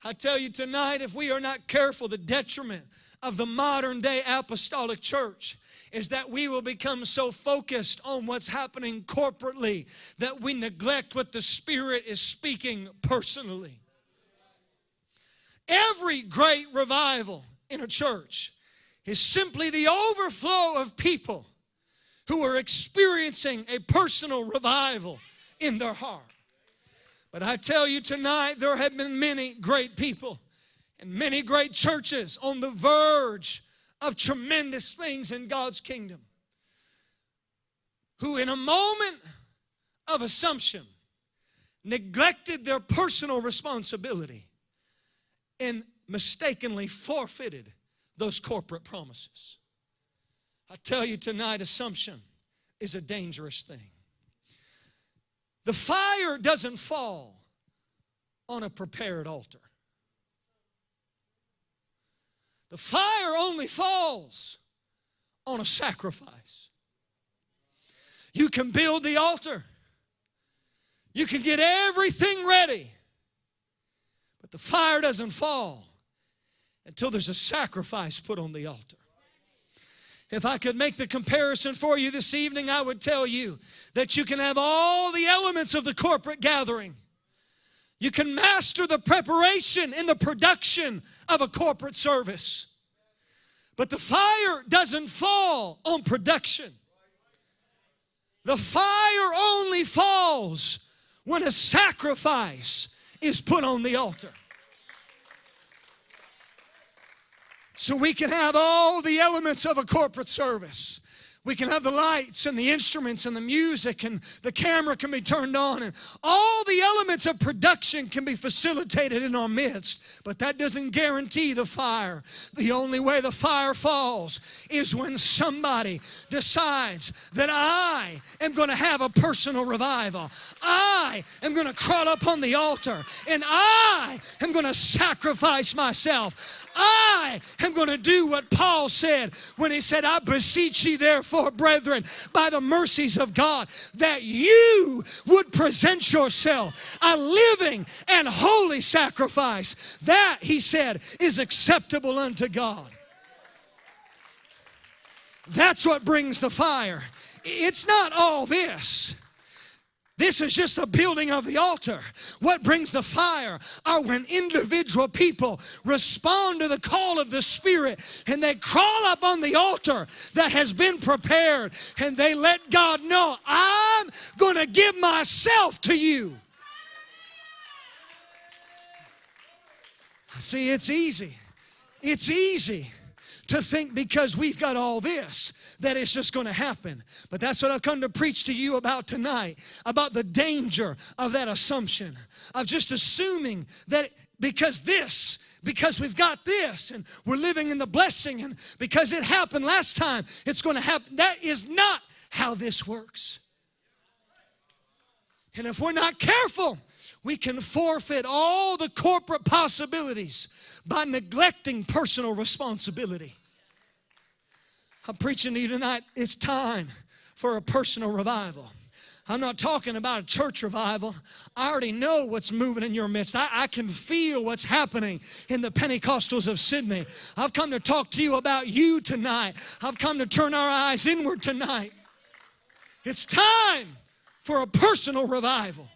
I tell you tonight, if we are not careful, the detriment of the modern day apostolic church is that we will become so focused on what's happening corporately that we neglect what the Spirit is speaking personally. Every great revival in a church is simply the overflow of people who are experiencing a personal revival in their heart. But I tell you tonight, there have been many great people and many great churches on the verge of tremendous things in God's kingdom who in a moment of assumption neglected their personal responsibility and mistakenly forfeited those corporate promises. I tell you tonight, assumption is a dangerous thing. The fire doesn't fall on a prepared altar. The fire only falls on a sacrifice. You can build the altar. You can get everything ready. But the fire doesn't fall until there's a sacrifice put on the altar. If I could make the comparison for you this evening, I would tell you that you can have all the elements of the corporate gathering. You can master the preparation and the production of a corporate service. But the fire doesn't fall on production. The fire only falls when a sacrifice is put on the altar. So we can have all the elements of a corporate service. We can have the lights and the instruments and the music, and the camera can be turned on, and all the elements of production can be facilitated in our midst. But that doesn't guarantee the fire. The only way the fire falls is when somebody decides that I am going to have a personal revival. I am going to crawl up on the altar, and I am going to sacrifice myself. I am going to do what Paul said when he said, I beseech ye therefore, brethren, by the mercies of God, that you would present yourself a living and holy sacrifice. That, he said, is acceptable unto God. That's what brings the fire. It's not all this. This is just the building of the altar. What brings the fire are when individual people respond to the call of the Spirit and they crawl up on the altar that has been prepared and they let God know, I'm going to give myself to you. See, it's easy. It's easy to think because we've got all this that it's just going to happen. But that's what I've come to preach to you about tonight, about the danger of that assumption, of just assuming that because we've got this and we're living in the blessing, and because it happened last time, it's going to happen. That is not how this works. And if we're not careful, we can forfeit all the corporate possibilities by neglecting personal responsibility. I'm preaching to you tonight, it's time for a personal revival. I'm not talking about a church revival. I already know what's moving in your midst. I can feel what's happening in the Pentecostals of Sydney. I've come to talk to you about you tonight. I've come to turn our eyes inward tonight. It's time for a personal revival.